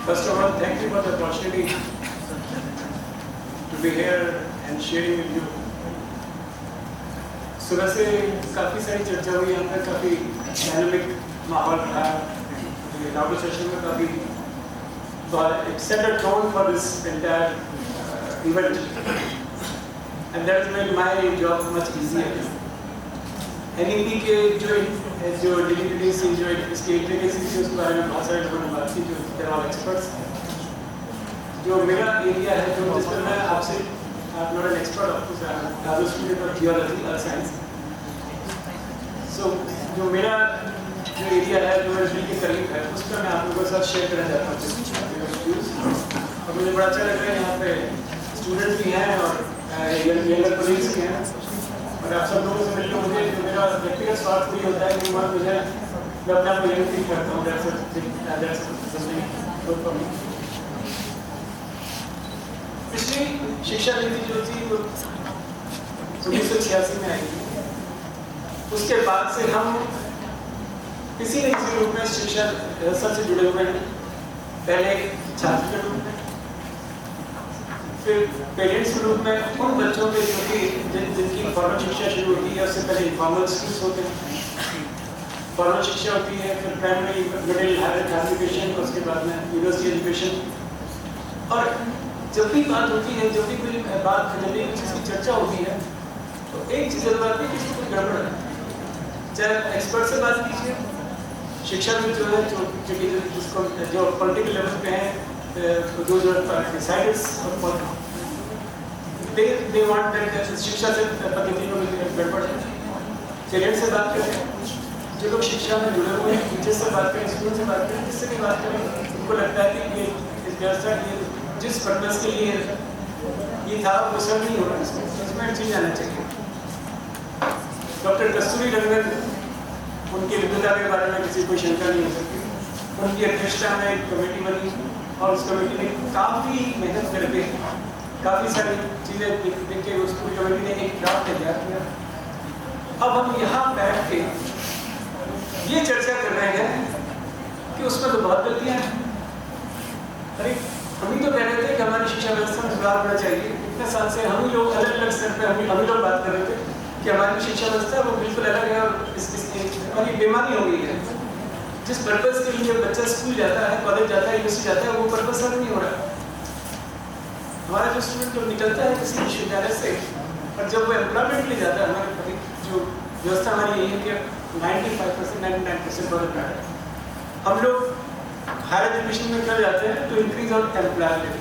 First of all, thank you for the opportunity to be here and sharing with you. सुबह से काफ़ी सारी चर्चा हुई, यहाँ पर काफ़ी डायनामिक माहौल रहा। इनॉग्रेशन सेशन में काफ़ी it set a tone for this entire event, and that has made my job much easier. NEP के जो डिलीवरीज थी, जो इसकी इंटीग्रेशन थी, उसके बारे में बहुत सारे लोगों ने बात की, जो they're all experts। जो मेरा एरिया है, जो जिस पर मैं आपसे I'm not an expert of course, I'm a student of geology or science. So जो मेरा जो एरिया है, जो मेरे दिल के करीब है, उस पर मैं आप लोगों के साथ शेयर करना चाहता हूँ। और मुझे बड़ा अच्छा लग रहा है, यहाँ पे स्टूडेंट्स भी हैं और यंगर कोलीग्स भी हैं, और आप सब लोगों से मिलकर मुझे जो मेरा व्यक्तिगत स्वार्थ भी होता है कि मुझे मैं अपने आप को यंग फील करता हूँ। पिछली शिक्षा नीति जो थी वो 1986 में आई थी। उसके बाद से हम किसी न किसी रूप में शिक्षा व्यवस्था से जुड़े हुए हैं। पहले छात्र के रूप में, फिर पेरेंट्स के रूप में, उन बच्चों के जो कि जिनकी फॉर्मल शिक्षा शुरू होती है, उससे पहले इनफॉर्मल स्कूल्स होते हैं, फॉर्मल शिक्षा होती है, फिर प्राइमरी, मिडिल, हायर एजुकेशन, उसके बाद में यूनिवर्सिटी एजुकेशन। और जब भी बात होती है, जब भी कोई बात, जब भी किसी की चर्चा होती है, तो एक चीज़ जरूर आती है कि इसमें कोई गड़बड़ है। चाहे एक्सपर्ट से बात कीजिए, शिक्षा में जो है जिसको जो पॉलिटिकल लेवल पे हैं, जो डिसाइडर्स दे वांट दैट शिक्षा से पद्धति में गड़बड़ है। पेरेंट्स से बात करें, जो लोग शिक्षा में जुड़े हुए हैं, टीचर्स से बात करें, स्कूल से बात करें, किससे भी बात करें, उनको लगता है कि ये इस व्यवस्था की जिस पर्पस के लिए ये था वो सब नहीं हो रहा है, इसमें चीज आना चाहिए। डॉक्टर कस्तूरी रंगन, उनकी विद्वता के बारे में किसी कोई शंका नहीं हो सकती। उनकी अध्यक्षता में एक कमेटी बनी और उस कमेटी ने काफ़ी मेहनत करके काफ़ी सारी चीज़ें देख के उस पूरी कमेटी ने एक ड्राफ्ट तैयार किया। अब हम यहाँ बैठ के ये चर्चा कर रहे हैं कि उसमें तो बहुत गलतियाँ हैं। अरे हम ही तो कह रहे थे कि हमारी शिक्षा व्यवस्था में सुधार होना चाहिए। इतने साल से हम ही लोग अलग अलग स्तर पे हम ही लोग बात कर रहे थे कि हमारी शिक्षा व्यवस्था वो बिल्कुल अलग है और हमारी बीमारी हो गई है। जिस पर्पस के लिए बच्चा स्कूल जाता है, कॉलेज जाता है, यूनिवर्सिटी जाता है, वो पर्पस सर्व नहीं हो रहा। हमारा जो स्टूडेंट जो निकलता है किसी विश्वविद्यालय से, और जब वो एम्प्लॉयमेंट के लिए जाता है, हमारे जो व्यवस्था हमारी यही है कि 95%, 99% बहुत है। हम लोग हायर एजुकेशन में कर जाते हैं तो इंक्रीज ऑफ एम्प्लॉयमेंट,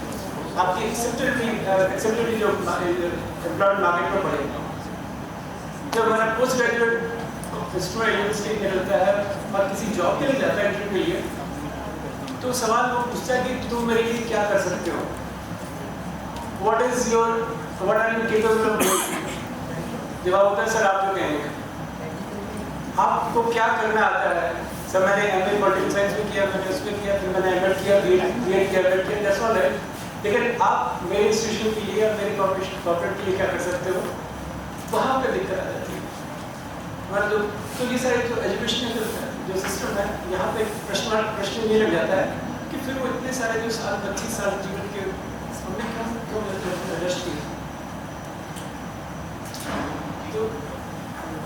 आपकी एक्सेप्टेबिलिटी जो एम्प्लॉयमेंट मार्केट में बढ़ेगी। जब हमारा पोस्ट ग्रेजुएट स्टूडेंट यूनिवर्सिटी निकलता है और किसी जॉब के लिए जाता है इंटरव्यू के लिए, तो सवाल वो पूछता है कि तुम मेरे लिए क्या कर सकते हो, what are you capable of doing. जवाब होता है सर आप जो कहेंगे। आपको क्या करना आता है? सर मैंने एमए पॉलिटिकल साइंस में किया, मैंने उसमें किया, फिर मैंने एमएड किया, बीएड किया, एमएड किया, दैट्स ऑल राइट। लेकिन आप मेरे इंस्टीट्यूशन के लिए, मेरे कॉर्पोरेट के लिए क्या कर सकते हो? वहाँ पे दिक्कत आ जाती है हमारा जो। तो ये सारे जो एजुकेशन जो सिस्टम है, यहाँ पे प्रश्न ये लग जाता है कि फिर वो इतने सारे जो साल 25 साल जीवन के हमने क्यों नष्ट किए। तो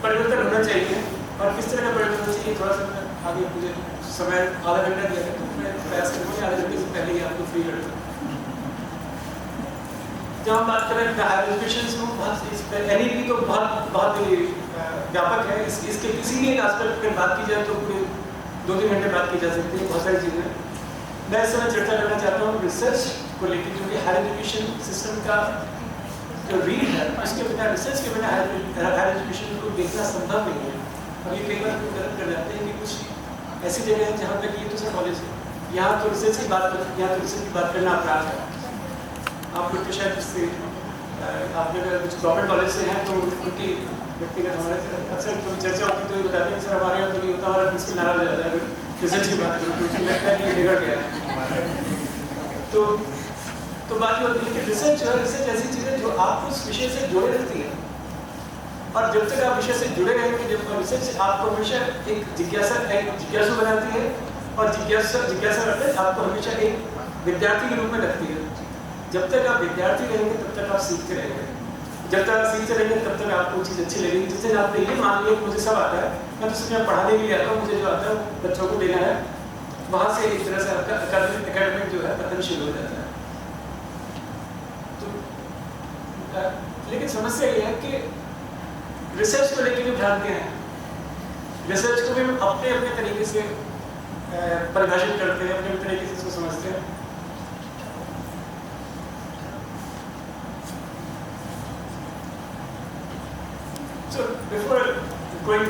परिवर्तन होना चाहिए, और किस तरह का परिवर्तन होना चाहिए, थोड़ा सा आगे मुझे समय आधा घंटा दिया है, तो मैं प्रयास करूँगा आधे घंटे से पहले ही आपको फ्री कर दूँ। जब हम बात करें हायर एजुकेशन में, बहुत NEP तो बहुत ही व्यापक है। इसके किसी भी एक आस्पेक्ट पर बात की जाए तो पूरे 2-3 घंटे बात की जा सकती है, बहुत सारी चीज़ें। मैं इस समय चर्चा करना चाहता हूँ रिसर्च को लेकर, क्योंकि हायर एजुकेशन सिस्टम का जो रीड है, उसके बिना, रिसर्च के बिना हायर एजुकेशन को देखना संभव नहीं है। और ये कई बार गलत कर जाते हैं कि कुछ ऐसी जगह है जहाँ पे कि ये दूसरा कॉलेज है, यहाँ तो रिसर्च की बात करना अपराध है। आप लोग तो शायद इससे आप लोग कुछ गवर्नमेंट कॉलेज से हैं तो उनकी व्यक्तिगत हमारे अक्सर कोई चर्चा होती तो ये बताते हैं सर हमारे यहाँ तो नहीं होता, हमारा प्रिंसिपल नाराज हो जाता है रिसर्च की बात करो, क्योंकि लगता है कि ये बिगड़ गया है। तो बात ये होती है कि रिसर्च जो है, रिसर्च ऐसी चीज़ है जो आपको उस विषय से जोड़े रखती है, और जब तक आप विषय से जुड़े रहेंगे, जब रिसर्च आपको हमेशा एक जिज्ञासु बनाती है, और जिज्ञासा करते आपको हमेशा एक विद्यार्थी के रूप में लगती है। जब तक आप विद्यार्थी रहेंगे तब तक आप सीखते रहेंगे, जब तक आप सीखते रहेंगे तब तक आपको चीज़ अच्छी लगेगी। जिससे आप देखिए, मान लीजिए मुझे सब आता है, मैं तो सिर्फ पढ़ाने के लिए आता हूँ, मुझे जो आता है बच्चों को देना है, वहाँ से एक तरह से आपका एकेडमिक जो है पतन शुरू हो जाता है। तो लेकिन समस्या ये है कि रिसर्च को लेकर जो भ्रांतियाँ हैं, रिसर्च को भी हम अपने अपने तरीके से परिभाषित करते हैं, अपने तरीके से इसको समझते हैं। So before going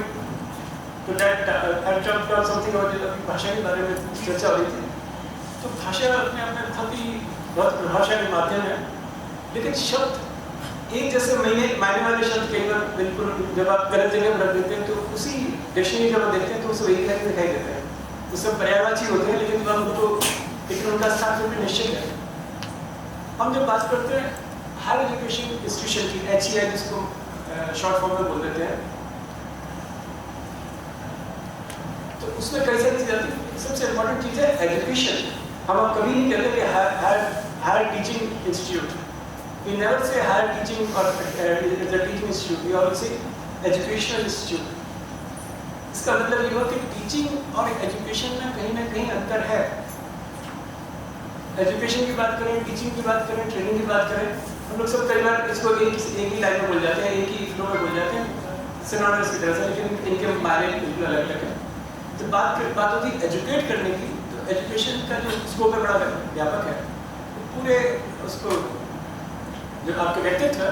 to that, I'll talk about something about भाषा के बारे में चर्चा हो रही थी। तो भाषा अपने आप में बहुत प्रभावशाली माध्यम है, लेकिन शब्द एक जैसे मायने वाले शब्द कई बार बिल्कुल जब आप गलत जगह पर रख देते हैं तो उसी डिक्शनरी जब आप देखते हैं तो उसे वही तरह दिखाई देता है, उससे पर्यायवाची होते हैं, लेकिन जब उनको लेकिन उनका स्थान में निश्चित है। हम जब बात करते हैं हायर एजुकेशन इंस्टीट्यूशन की, HEI जिसको शॉर्ट फॉर्म में बोल देते हैं, तो उसमें कई सारी चीज़ें आती हैं। सबसे इम्पोर्टेंट चीज़ है एजुकेशन। हम कभी नहीं कहते कि higher teaching institute, we never say higher teaching or the teaching institute, we always say educational institute। इसका मतलब ये हुआ कि टीचिंग और एजुकेशन में कहीं ना कहीं अंतर है। एजुकेशन की बात करें, टीचिंग की बात करें, ट्रेनिंग की बात करें, हम लोग सब कई बार इसको एक ही लाइन में बोल जाते हैं, एक ही फ्लो में बोल जाते हैं, सिनोनिमस की तरह से, लेकिन इनके मायने बिल्कुल अलग अलग है। जब बात होती है एजुकेट करने की, तो एजुकेशन का जो स्कोप है बड़ा व्यापक है। पूरे उसको जो आपके व्यक्तित्व है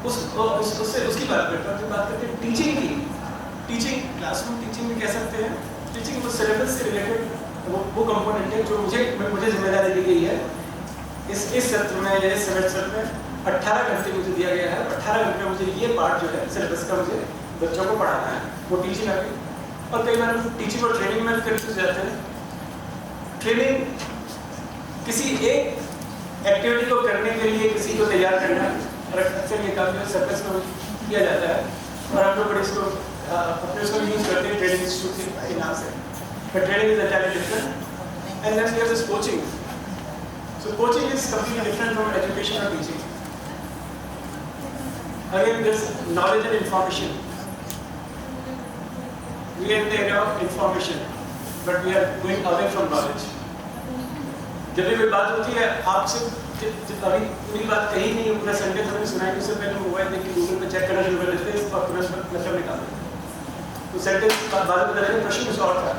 उसकी बात करता हूँ। जब बात करते हैं टीचिंग की, टीचिंग क्लासरूम टीचिंग भी कह सकते हैं। टीचिंग वो सिलेबस से रिलेटेड वो कंपोनेंट है जो मुझे जिम्मेदारी दी गई है। इस सत्र में या इस सेमेस्टर में 18 घंटे मुझे दिया गया है। 18 घंटे में मुझे ये पार्ट जो है सिलेबस का मुझे बच्चों को पढ़ाना है, वो टीचिंग है। और कई बार टीचिंग और ट्रेनिंग में कंफ्यूज जाते हैं। ट्रेनिंग किसी एक एक्टिविटी को करने के लिए किसी को तैयार करना है, और अक्सर ये काम जो सर्कस में किया जाता है, और हम लोग बड़े इसको अपने उसको यूज़ करते हैं ट्रेनिंग इंस्टीट्यूट के नाम से। But training is entirely different and then there is coaching. So coaching is completely different from education और teaching. Again this knowledge and information, we are in the area of information but we are going away from knowledge. जब भी कोई बात होती है आपसे, अभी पूरी बात कही नहीं, पूरा संडे तो मैंने सुनाई, उससे पहले मोबाइल देख के गूगल पे चेक करना शुरू कर देते हैं और तुरंत मतलब निकाल देते हैं। तो सेंटेंस बाद में पता लगे प्रश्न कुछ और था।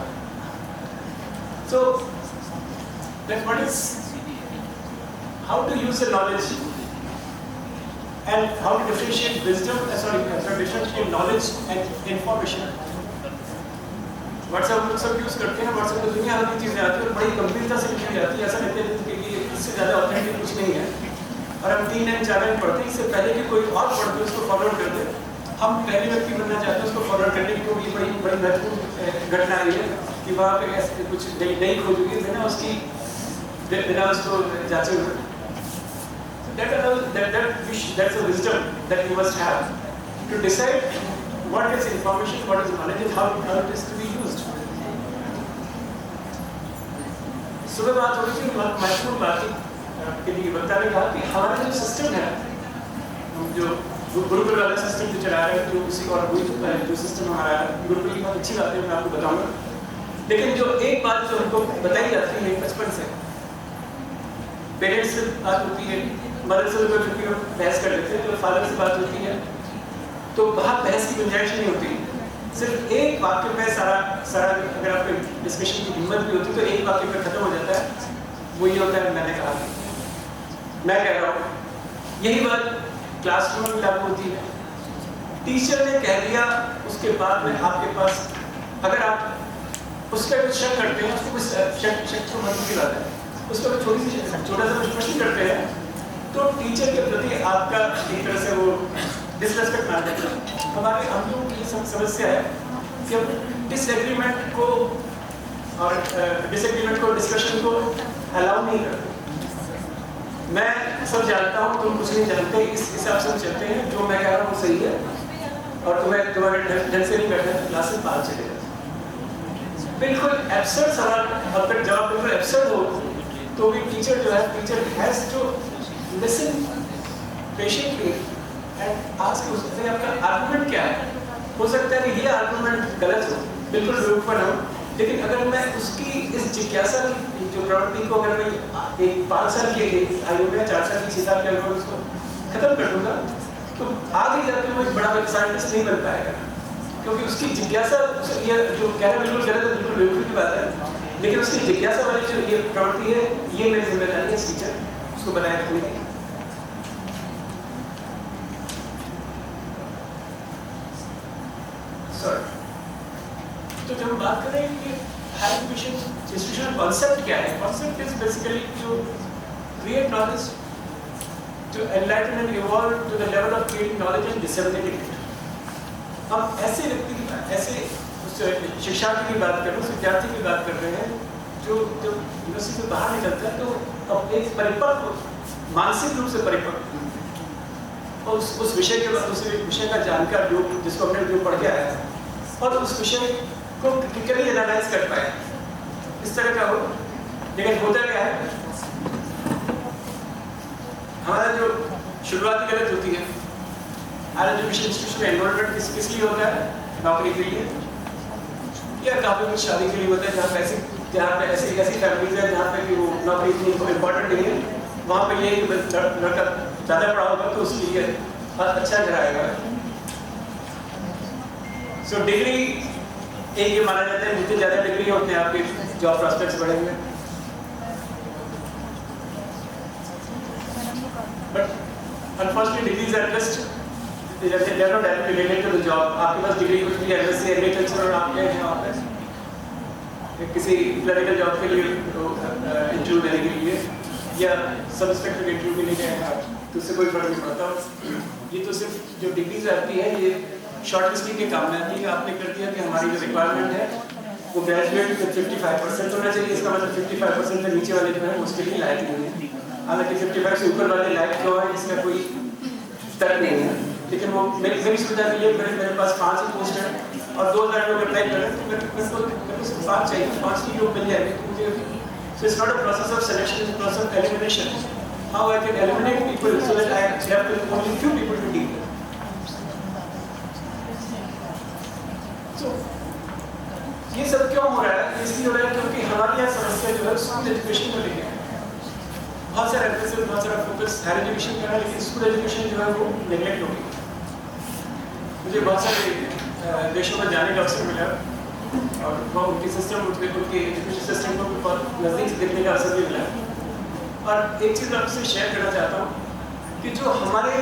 So that what is how to use the knowledge and how to differentiate wisdom, differentiate knowledge and information. WhatsApp लोग सब यूज़ करते हैं, व्हाट्सएप में दुनिया भर की चीज़ें आती हैं और बड़ी गंभीरता से लिखी जाती है। ऐसा लगता है कि ये इससे ज़्यादा ऑथेंटिक कुछ नहीं है, और हम 3 लाइन 4 लाइन पढ़ते हैं, इससे पहले कि कोई और पढ़ते उसको फॉरवर्ड करते हैं। हम पहले व्यक्ति बनना चाहते हैं उसको फॉरवर्ड करने की, क्योंकि बड़ी महत्वपूर्ण घटना रही है कि वहाँ पे ऐसे कुछ नई खोज हुई बिना उसको जांचे हुए। That's a wisdom that you must have to decide what is information, what is knowledge, and how it is to be used. सुबह बात हो रही थी, बहुत महत्वपूर्ण बात के लिए वक्ता ने कहा कि हमारा जो सिस्टम है, जो गुरुकुल वाला सिस्टम जो चला रहे हैं, जो उसी और वही जो सिस्टम हमारा है, गुरुकुल की बहुत अच्छी बात है, मैं आपको बताऊंगा। लेकिन जो एक बात जो हमको बताई जाती है बचपन से, पेरेंट्स से बात होती है, मदर से लोग छुट्टी में बहस कर लेते हैं, तो फादर से बात होती है, तो वहाँ बहस की गुंजाइश नहीं होती। सिर्फ एक वाक्य में सारा अगर आपके डिस्कशन की हिम्मत भी होती तो एक वाक्य में खत्म हो जाता है। वो ये होता है मैंने कहा, मैं कह रहा हूँ। यही बात क्लासरूम में लागू होती है। टीचर ने कह दिया, उसके बाद में आपके पास अगर आप उस पर कुछ शक करते हैं, उसको कुछ शक तो मतलब की बात है, उस पर छोटा सा कुछ प्रश्न करते हैं, तो टीचर के प्रति आपका एक तरह से वो डिसरेस्पेक्ट मान देते हैं। हमारे हम लोगों की समस्या है कि हम डिसएग्रीमेंट को डिस्कशन को अलाउ नहीं करते। मैं सब जानता हूँ, तुम कुछ नहीं जानते, इस हिसाब से हम चलते हैं। जो मैं कह रहा हूँ वो सही है, और तुम्हारे ढंग से नहीं बैठना, क्लास से बाहर चले जाते। बिल्कुल एब्सर्ड सवाल, अब तक जवाब बिल्कुल एब्सर्ड हो तो भी टीचर जो है, teacher has to listen patiently and ask उससे आपका आर्गुमेंट क्या है। हो सकता है कि ये आर्गुमेंट गलत हो, बिल्कुल बेवकूफ़ हो, लेकिन अगर मैं उसकी इस जिज्ञासा की जो प्रवृत्ति को अगर मैं एक 5 साल की आयु में, 4 साल की 6 साल के अंदर उसको खत्म कर दूंगा, तो आगे जाकर वो एक बड़ा साइंटिस्ट नहीं बन पाएगा, क्योंकि उसकी जिज्ञासा, ये जो कहना बिल्कुल गलत है, बिल्कुल बेवकूफ़ी की बात है, लेकिन उसकी जिज्ञासा वाली जो ये प्रवृत्ति है, ये मेरी जिम्मेदारी है टीचर उसको बनाए रखने की। तो जब हम बात करें कि हायर एजुकेशन इंस्टीट्यूशन कॉन्सेप्ट क्या है, concept is basically to create knowledge, to enlighten and evolve to the level of creating knowledge and disseminating it. हम ऐसे व्यक्ति की, ऐसे शिक्षार्थी की बात कर रहे हैं, उस विद्यार्थी की बात कर रहे हैं जो यूनिवर्सिटी से बाहर निकलता है तो अब एक परिपक्व, मानसिक रूप से परिपक्व, और उस विषय के बाद, उस विषय का जानकार, जो जिसको हमने जो पढ़ के आया है, और उस विषय को क्रिटिकली एनालाइज कर पाए, इस तरह का हो। लेकिन होता क्या है, हमारा जो शुरुआती गलत होती है, हायर एजुकेशन इंस्टीट्यूशन में एनरोलमेंट किस लिए होता है? नौकरी के लिए, या काफी कुछ शादी के लिए होता है, जहाँ पे ऐसी फैमिलीज है जहाँ पे कि वो नौकरी इतनी इम्पोर्टेंट नहीं है, वहाँ पे ये लड़का ज़्यादा पढ़ा होगा तो उसके लिए अच्छा कराएगा। सो डिग्री एक ये माना जाता है, जितनी ज़्यादा डिग्री है उतने आपके जॉब प्रॉस्पेक्ट्स बढ़ेंगे। But unfortunately degrees are just they are not related to the job. आपके पास डिग्री कुछ भी एमएससी एग्रीकल्चर और आपके यहाँ पे किसी क्लरिकल जॉब के लिए इंटरव्यू देने के लिए या सब इंस्पेक्टर इंटरव्यू के लिए गए, तो उससे कोई फर्क नहीं पड़ता। ये तो सिर्फ जो डिग्रीज आती है ये शॉर्ट लिस्टिंग के काम में आती है। आपने कर दिया कि हमारी जो रिक्वायरमेंट है वो ग्रेजुएट में 55% होना चाहिए, इसका मतलब 55% से नीचे वाले जो है उसके लिए लायक नहीं है। हालांकि 55 से ऊपर वाले लायक क्यों है इसका कोई तर्क नहीं है, लेकिन वो मेरी सुविधा के लिए मेरे पास 5 ही पोस्ट है और 2000 लोग अप्लाई कर रहे हैं, तो मेरे को 5 चाहिए, 5 की लोग मिल जाएंगे मुझे। So it's not a process of selection, it's a process of elimination. How I can eliminate people so that I have only few people to deal with. So ये सब क्यों हो रहा है? इसलिए हो रहा है क्योंकि हमारे यहाँ समस्या जो है स्कूल एजुकेशन को लेकर है। बहुत सारा एम्फेसिस, बहुत सारा फोकस हायर एजुकेशन का है, लेकिन स्कूल एजुकेशन जो है वो नेग्लेक्ट हो गई। मुझे बहुत सारे देशों में जाने का अवसर मिला और वो उनके सिस्टम, उनके एजुकेशन सिस्टम को बहुत नज़दीक से देखने का अवसर भी मिला। और एक चीज़ आपसे शेयर करना चाहता हूँ कि जो हमारे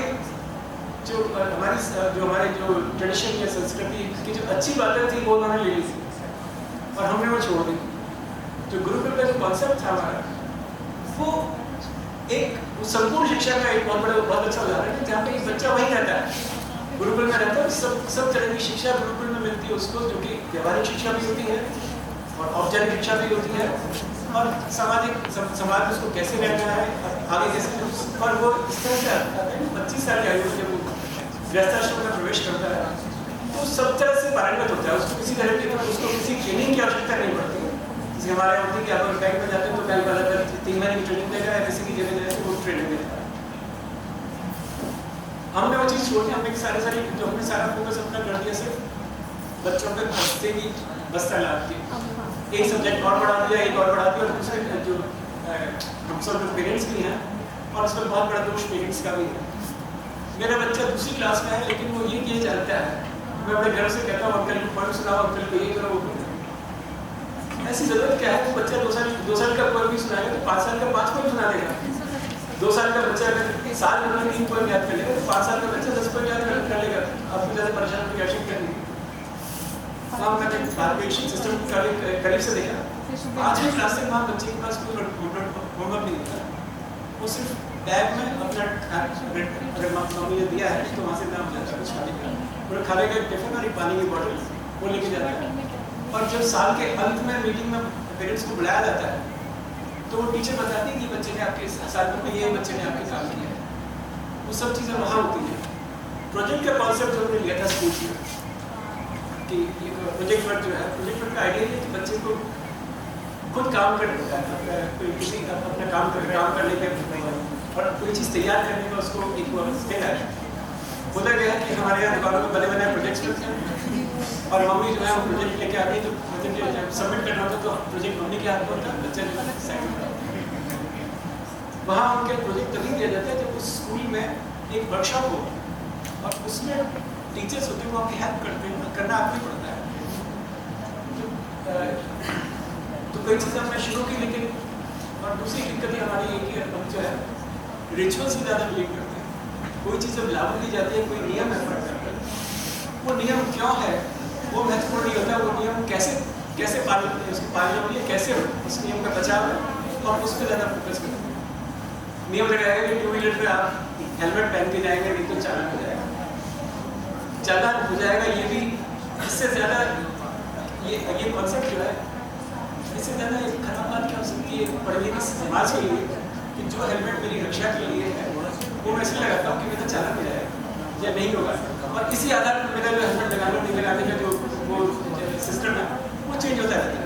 जो ट्रेडिशन या संस्कृति की जो अच्छी बातें थी वो उन्होंने ले ली थी और हमने वो छोड़ दी। जो गुरुकुल का जो कॉन्सेप्ट था हमारा, वो एक संपूर्ण शिक्षा का एक बहुत अच्छा उदाहरण है, जहाँ पे एक बच्चा वहीं रहता है, गुरुकुल में रहता है, सब तरह की शिक्षा गुरुकुल में मिलती है उसको, जो कि व्यवहारिक शिक्षा भी होती है और औपचारिक शिक्षा भी होती है, और समाज में उसको कैसे रहना है आगे कैसे, और वो इस तरह से आता है 25 साल की आयु में जब वो गृहस्थाश्रम में प्रवेश करता है तो सब तरह से पारंगत होता है। उसको किसी तरह की ट्रेनिंग की आवश्यकता नहीं पड़ती है। जैसे हमारे यहाँ होती है कि आप बैंक में जाते हैं तो बैंक वाला 3 महीने की ट्रेनिंग देगा, या किसी की जगह जाए तो वो ट्रेनिंग देता है। हमने वो चीज़ छोड़ दी, हमने हमने सारा फोकस अपना कर दिया सिर्फ बच्चों के हफ्ते की बस्ता लाभ की, एक सब्जेक्ट और बढ़ा दिया, एक और बढ़ा दिया, और दूसरे जो हम सब जो पेरेंट्स भी हैं, और इसमें बहुत बड़ा दोष पेरेंट्स का भी है। मेरा बच्चा दूसरी क्लास में है लेकिन वो ये जानता है, मैं अपने घर से कहता हूँ अंकल को पढ़ सुनाओ, अंकल को ये करो वो करो। ऐसी जरूरत क्या है? वो बच्चा 2 साल का पोएम भी सुनाएगा तो 5 साल का 5 पोएम सुना देगा। 2 साल का बच्चा अगर साल में 3 पोएम याद कर लेगा तो 5 साल का बच्चा 10 पोएम याद कर लेगा। आपको ज़्यादा परेशान होकर क्या शिफ्ट करनी? हाँ, मैंने भारतीय सिस्टम का करीब से देखा। 5वीं क्लास तक वहाँ बच्चे के पास कोई होमवर्क नहीं होता, वो सिर्फ बैग में अपना अगर मम्मी ने दिया है तो वहाँ से नाम जाता है कुछ खाने का, और खाने का टिफिन और एक पानी की बोतल वो लेके जाता है। और जब साल के अंत में मीटिंग में पेरेंट्स को बुलाया जाता है तो वो टीचर बताती है कि बच्चे ने आपके साल में ये बच्चे ने आपके काम किया है। वो सब चीज़ें वहाँ होती हैं। प्रोजेक्ट का कॉन्सेप्ट जो हमने लिया था स्कूल में कि प्रोजेक्ट वर्क जो है, प्रोजेक्ट वर्क का आइडिया है कि बच्चे को खुद काम कर लेता है, कोई किसी अपना काम करने के और कोई चीज़ तैयार करने का उसको एक स्किल है। होता क्या है कि हमारे यहाँ दुकानों में बने बनाए प्रोजेक्ट्स मिलते हैं और मम्मी जो है वो प्रोजेक्ट लेके आती है, तो प्रोजेक्ट जब सबमिट करना होता है तो प्रोजेक्ट मम्मी के हाथ में होता है, बच्चे जो है साइड में वहाँ उनके प्रोजेक्ट तभी दिया जाता है जब उस स्कूल में एक वर्कशॉप हो और उसमें टीचर्स होते हैं वो आपकी हेल्प करते हैं, करना आपको ही पड़ता है। तो कोई चीज़ हमने शुरू की, लेकिन और दूसरी दिक्कत हमारी ये कि हम जो है रिचुअल से ज़्यादा बिलीव करते हैं। कोई चीज़ जब लागू की जाती है, कोई नियम एफर्ट करता है, वो नियम क्यों है वो महत्वपूर्ण नहीं होता, वो नियम कैसे पालन उसकी पालना हो, कैसे उस नियम का बचाव है और उस पर ज़्यादा फोकस करते हैं। नियम लगाएगा कि 2 व्हीलर पर आप हेलमेट पहन के जाएंगे, नहीं तो चालान हो जाएगा, चालान हो जाएगा। ये भी इससे ज़्यादा ये कॉन्सेप्ट जो है इससे ज़्यादा एक खराब बात क्या हो सकती है पढ़े लिखे समाज के लिए कि जो हेलमेट मेरी रक्षा के लिए है वो मैं इसलिए लगाता हूँ कि मेरा चालान हो जाएगा या नहीं होगा, और इसी आधार पर मेरा जो हेलमेट लगाना नहीं लगाने का जो वो सिस्टम है वो चेंज होता रहता है।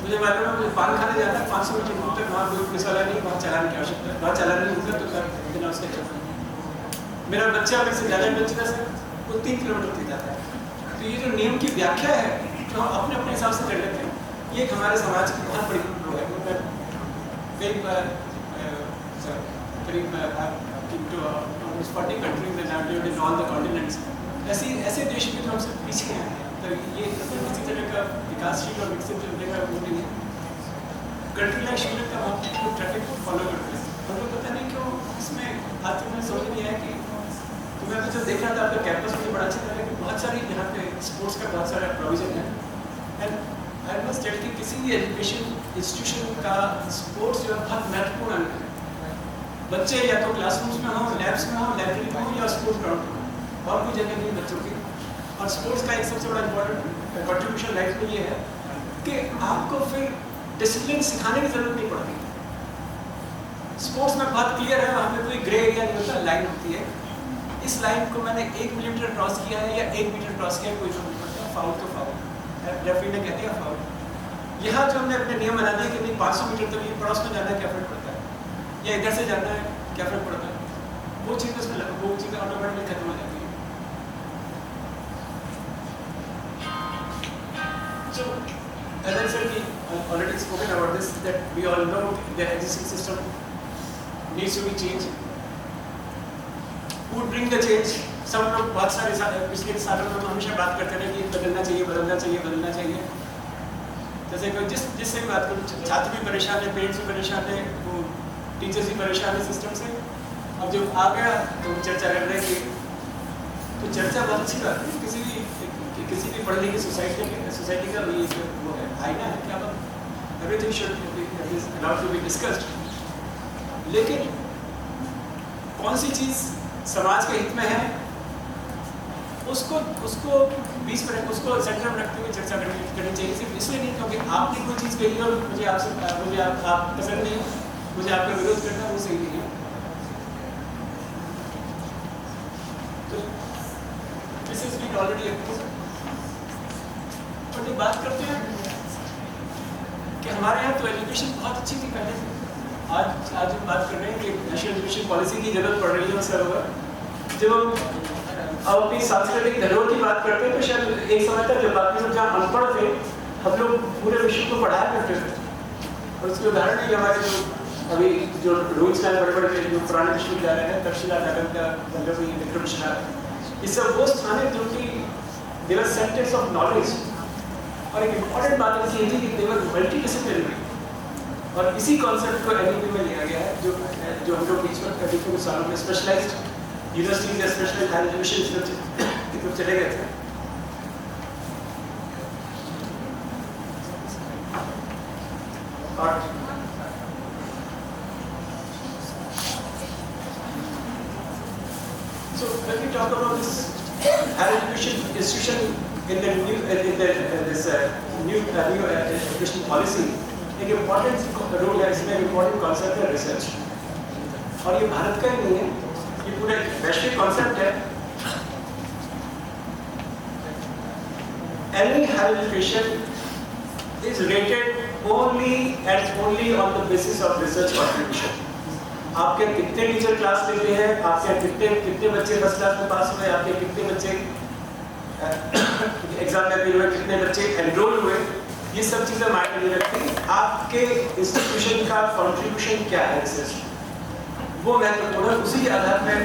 मुझे मालूम है, मुझे पान खाने जाता है 500 मीटर दूर तक, वहाँ कोई पुलिस वाला नहीं, वहाँ चालान की आवश्यकता है, वहाँ चालान नहीं होता तो कर बिना उसके चलता है। मेरा बच्चा अगर से ज़्यादा बच्चा से वो 3 किलोमीटर तक जाता है। तो ये जो नियम की व्याख्या है जो हम अपने अपने हिसाब से कर लेते हैं, ये एक हमारे समाज की बहुत बड़ी वो है। करीब 40 countries in all the continents, ऐसे देश भी जो हमसे पीछे हैं, तो ये किसी तरह का विकासशील और विकसित करने का वो नहीं है। कंट्री लाइक श्रीलंका हम ट्रैफिक फॉलो करते हैं, हमको पता नहीं क्यों इसमें आज तक मुझे समझ नहीं आया कि मैं तो जब देख रहा था आपका कैंपस मुझे बड़ा अच्छा लगा कि बहुत सारी यहाँ पे स्पोर्ट्स का बहुत सारा प्रोविजन है। एंड आई मस्ट टेल कि किसी भी एजुकेशन इंस्टीट्यूशन का स्पोर्ट्स जो है बहुत महत्वपूर्ण अंग है। बच्चे या तो क्लासरूम्स में हों, लैब्स में हों, लाइब्रेरी में हों या स्पोर्ट्स ग्राउंड में हों, और कोई जगह नहीं बच्चों की। और स्पोर्ट्स का एक सबसे बड़ा इम्पोर्टेंट कंट्रीब्यूशन लाइफ में ये है कि आपको फिर डिसिप्लिन सिखाने की जरूरत नहीं पड़ती। स्पोर्ट्स में बहुत क्लियर है, वहाँ पे कोई ग्रे एरिया नहीं होता, लाइन होती है। इस लाइन को मैंने 1 मिलीमीटर क्रॉस किया है या 1 मीटर क्रॉस किया, कोई फर्क नहीं पड़ता, फाउल तो फाउल, रेफरी ने कह दिया फाउल। यहाँ जो हमने अपने नियम बना दिए कि नहीं 500 मीटर तक ये पड़ोस में जाना है, क्या फर्क पड़ता है, या इधर से जाना है, क्या फर्क पड़ता है, वो चीज़ उसमें वो चीज़ें ऑटोमेटिकली खत्म हो जाती है। So, as I said, we already spoken about this, that we all know the existing system needs to be changed. Who bring the change? सब लोग बहुत सारे पिछले सालों में हमेशा बात करते रहे कि बदलना चाहिए, बदलना चाहिए, बदलना चाहिए। जैसे कोई जिससे भी बात करूँ, छात्र भी परेशान है, पेरेंट्स भी परेशान है, वो टीचर्स भी परेशान है सिस्टम से। अब जब आ गया तो चर्चा कर रहे हैं कि तो चर्चा बहुत अच्छी बात है, किसी भी पढ़ने की सोसाइटी का ये वो है आईना है, क्या बात, everything should be allowed to be discussed. लेकिन कौन सी चीज़ समाज के हित में है उसको बीच में उसको सेंटर में रखते हुए चर्चा करनी चाहिए। सिर्फ इसलिए नहीं क्योंकि आपने कोई चीज़ कही और मुझे आप पसंद नहीं, मुझे आपका विरोध करना वो सही नहीं है। तो this is been already but बात करते हैं कि हमारे यहाँ तो एजुकेशन बहुत अच्छी थी पहले से। आज हम बात कर रहे हैं कि नेशनल एजुकेशन पॉलिसी की जरूरत पड़ रही है उसका होगा। जब हम अब अपनी सांस्कृतिक धरोहर की बात करते हैं तो शायद एक समय तक जब बाकी सब जहाँ अनपढ़ थे हम लोग पूरे विश्व को पढ़ाया करते थे। और उसके उदाहरण है हमारे जो अभी जो रूल्स हैं बड़े बड़े जो पुराने विश्वविद्यालय हैं, तक्षशिला, नालंदा, वल्लभी, विक्रमशिला, ये सब वो स्थान है जो कि देवर सेंटर्स ऑफ नॉलेज। और एक इम्पॉर्टेंट बात इनकी थी कि देवर मल्टी डिसिप्लिनरी, और इसी कॉन्सेप्ट को एनईपी में लिया गया है जो हम लोग बीच में कुछ सालों में स्पेशलाइज्ड यूनिवर्सिटीज या स्पेशल हायर एजुकेशन की तरफ चले गए थे। और so let me talk about this higher education institution in the new education policy. एक इम्पॉर्टेंट रोल है इसमें, इम्पॉर्टेंट कॉन्सेप्ट है रिसर्च। और ये भारत का ही नहीं है, ये पूरा वैश्विक कॉन्सेप्ट है। Any higher education is rated only and only on the basis of research contribution. आपके कितने टीचर क्लास लेते हैं, आपके कितने बच्चे फर्स्ट क्लास में पास हुए, आपके कितने बच्चे एग्जाम में फेल हुए, कितने बच्चे एनरोल हुए, ये सब चीज़ें मायने नहीं रखती। आपके इंस्टीट्यूशन का कंट्रीब्यूशन क्या है रिसर्च, वो महत्वपूर्ण है। उसी के आधार पर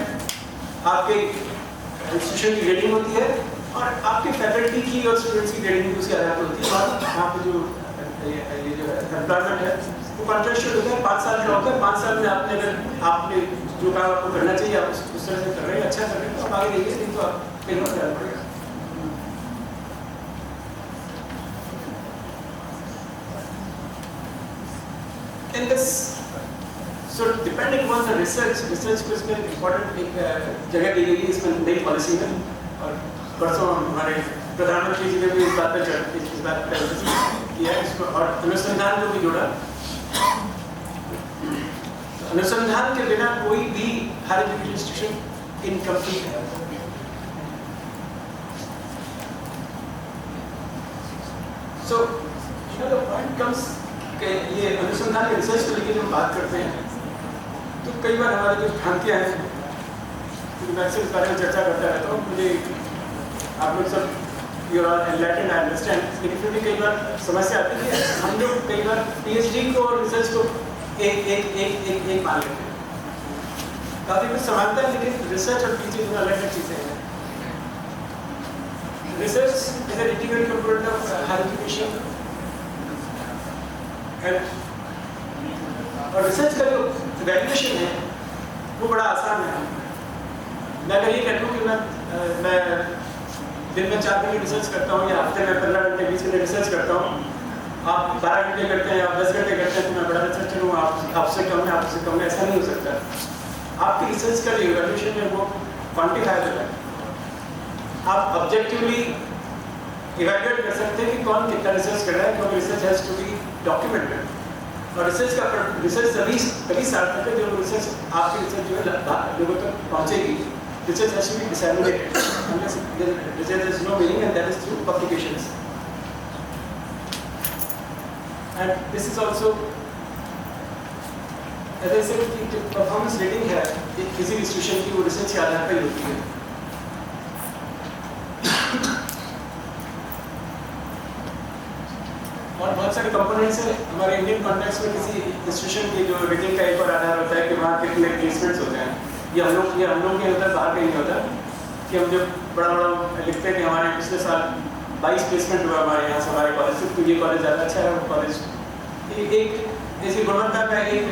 आपके इंस्टीट्यूशन की ग्रेडिंग होती है और आपके फैकल्टी की और स्टूडेंट्स की ग्रेडिंग भी उसके आधार पर होती है। और यहाँ पे जो ये जो एम्प्लॉयमेंट है वो कॉन्ट्रैक्चुअल होता है, 5 साल का होता है। 5 साल में आपने जो काम आपको करना चाहिए आप उस तरह से कर रहे हैं, अच्छा कर रहे हैं तो आप आगे रहिए, नहीं तो आप फेल हो जाना पड़ेगा। In this, so depending on the research को इसमें important एक जगह दी गई है इसमें नई पॉलिसी में। और परसों हमारे प्रधानमंत्री जी ने भी इस बात पर किया इसको और अनुसंधान को भी जोड़ा। अनुसंधान के बिना कोई भी हायर एजुकेशन इंस्टीट्यूशन इनकम्प्लीट है। So, the point comes कि ये अनुसंधान के रिसर्च को लेकर जब बात करते हैं तो कई बार हमारे जो भ्रांतियाँ हैं, मैं अक्सर इस बारे में चर्चा करता रहता हूँ। मुझे आप लोग सब you are enlightened, I understand, लेकिन फिर भी कई बार समस्या आती है कि हम लोग कई बार पीएचडी को और रिसर्च को एक मान लेते हैं। काफ़ी कुछ समानता है लेकिन रिसर्च और पीएचडी दोनों अलग अलग चीज़ें हैं। Research is an integral component of higher education और रिसर्च का जो वैल्यूएशन है वो बड़ा आसान है। मैं अगर ये कहता हूँ कि मैं दिन में 4 घंटे रिसर्च करता हूँ या हफ्ते में 15 घंटे 20 घंटे रिसर्च करता हूँ, आप 12 घंटे करते हैं, आप 10 घंटे करते हैं तो मैं बड़ा रिसर्चर हूँ, आपसे कम है, आपसे कम है, ऐसा नहीं हो सकता। आपकी रिसर्च का जो इवैल्यूएशन है वो क्वान्टिफाइबल है। आप ऑब्जेक्टिवली इवैल्यूएट कर सकते हैं कि कौन कितना रिसर्च कर रहा है, क्योंकि research has to be documented. और रिसर्च तभी सार्थक है जब रिसर्च आपकी रिसर्च जो है लोगों तक पहुँचेगी। Research has to be disseminated unless there is no meaning, and that is through publications. And this is also, as I said, कि performance rating है किसी इंस्टीट्यूशन की वो रिसर्च के आधार पर ही होती है। और बहुत सारे कंपोनेंट्स हैं हमारे इंडियन कॉन्टेक्स्ट में। किसी इंस्टीट्यूशन की जो रेटिंग का एक और आधार होता है कि वहाँ कितने प्लेसमेंट्स होते हैं। ये हम लोग के होता है, बाहर कहीं नहीं होता कि हम जब बड़ा लिखते हैं कि हमारे पिछले साल 22 प्लेसमेंट हुआ हमारे यहाँ से, हमारे कॉलेज से, तो ये कॉलेज ज़्यादा अच्छा है। वो कॉलेज एक ऐसी गुणवत्ता का एक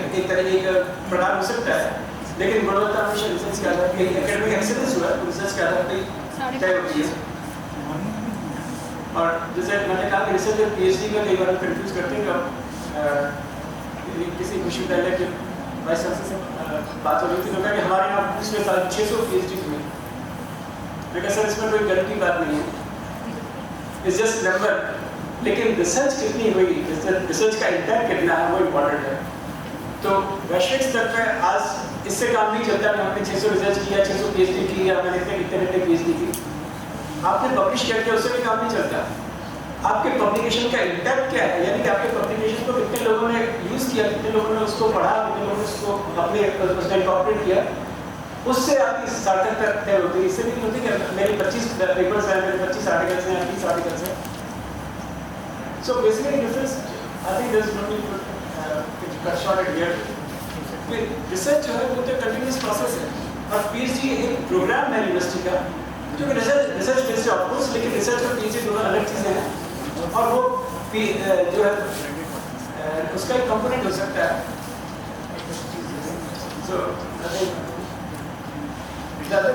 प्रकार हो सकता है, लेकिन गुणवत्ता हमेशा रिसर्च के आधार पर, एकेडमिक एक्सीलेंस हुआ तो रिसर्च के आधार पर तय होती है। और जैसे मैंने कहा कि रिसर्च और पीएचडी का कई बार कंफ्यूज करते हैं। किसी विश्वविद्यालय के वाइस चांसलर से बात हो रही थी, तो कहा कि हमारे यहाँ पिछले साल 600 पीएचडी हुए। मैं कहा सर इसमें कोई गलत की बात नहीं है, इट्स जस्ट नंबर, लेकिन रिसर्च कितनी हुई, रिसर्च का इम्पैक्ट कितना है वो इम्पोर्टेंट है। तो वैश्विक स्तर पर आज इससे काम नहीं चलता कि हमने 600 रिसर्च किया, 600 पीएचडी की, या मैंने कितने पीएचडी की। आपने पब्लिश किया क्या, उससे भी काम नहीं चलता। आपके पब्लिकेशन का इम्पैक्ट क्या है, यानी कि आपके पब्लिकेशन को कितने लोगों ने यूज़ किया, कितने लोगों ने उसको पढ़ा, कितने लोगों ने उसको अपने उसमें इनकॉर्पोरेट किया, उससे आपकी सार्थकता तय होती है। इससे नहीं होती कि मेरी 25 पेपर्स हैं, मेरे 25 आर्टिकल्स हैं, 30 आर्टिकल्स हैं। So basically difference I think there is no need to cut short it here. Research जो है वो तो कंटिन्यूअस प्रोसेस है, और पीएचडी एक प्रोग्राम है यूनिवर्सिटी का जो कि रिसर्च बेस्ड है ऑफ कोर्स, लेकिन रिसर्च और पीएचडी दोनों अलग चीज़ें हैं। और वो जो है उसका एक कंपोनेंट हो सकता है। So I think the other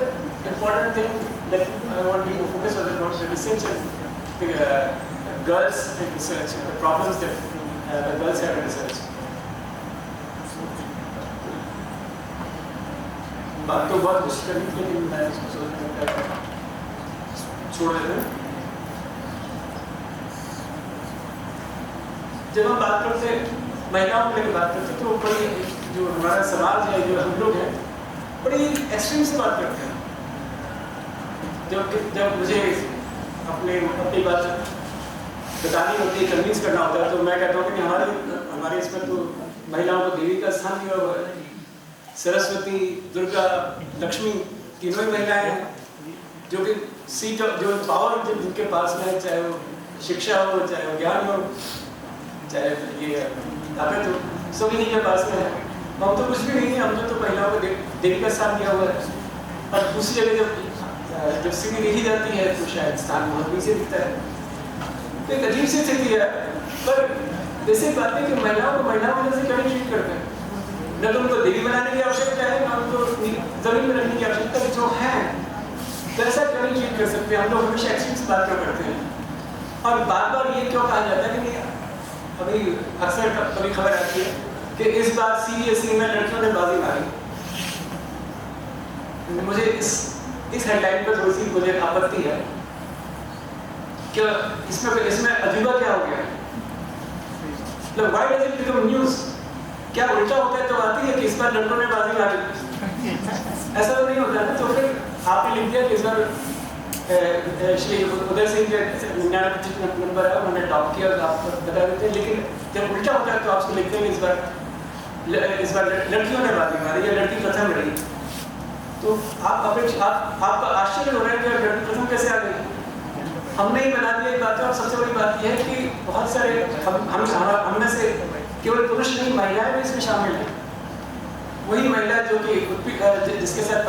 important thing that I want to focus on is the research and girls in research, the problems that the girls have in research. बात तो बहुत कुछ करनी थी लेकिन मैं इसको छोड़ देता हूँ। जब हम बात करते महिलाओं को लेकर बात करते तो बड़ी जो हमारा समाज है, जो हम लोग हैं, बड़ी एक्सट्रीम से बात करते हैं। जब मुझे अपनी बात बतानी होती है, कन्विंस करना होता है। तो मैं कहता हूँ कि हमारे इसमें तो महिलाओं को देवी का स्थान दिया हुआ है। सरस्वती, दुर्गा, लक्ष्मी तीनों ही महिलाएं हैं जो कि सीट जो पावर जिनके पास में है, चाहे वो शिक्षा हो, चाहे वो ज्ञान हो, चाहे ये ताकत हो, सब इन्हीं के पास में है। हम तो कुछ भी नहीं है, हमने तो महिलाओं को देवी का स्थान दिया हुआ है। और दूसरी जगह जब स्थिति लिखी जाती है तो शायद स्थान बहुत पीछे दिखता है। तो एक अजीब सी स्थिति है। पर जैसे बात है कि महिलाओं को महिलाओं की जैसे क्यों ट्रीट करते हैं? न तो उनको देवी बनाने की आवश्यकता है, न उनको जमीन में रखने की आवश्यकता है। जो है वैसा क्यों नहीं ट्रीट कर सकते? हम लोग हमेशा एक्सट्रीम से बात क्यों करते हैं? और बार बार ये क्यों कहा जाता है कि अभी अक्सर कभी खबर आती है कि इस बार CBSE में लड़कियों ने बाजी मारी। मुझे इस हेडलाइन पर थोड़ी सी मुझे आपत्ति है। क्या इसमें अजूबा क्या हो गया? मतलब why does it become news? क्या उल्टा होता है तो आती है कि इस बार लड़कों ने बाजी मारी? ऐसा तो नहीं होता ना। तो फिर आपने लिख दिया कि इस बार श्री उदय सिंह के 99 नंबर है, उन्होंने टॉप किया, आप बता देते हैं। लेकिन जब उल्टा होता है तो आपको लिखते हैं इस बार लड़कियों ने बाजी मारी या लड़की प्रथम रही। तो आपका आश्चर्य हो रहा है कि लड़की प्रथम कैसे आ गई? हमने ही बना दिया ये बात। और सबसे बड़ी बात यह है कि बहुत सारे हम में से केवल पुरुष नहीं, महिलाएं भी इसमें शामिल हैं। वही महिला जो कि जिसके साथ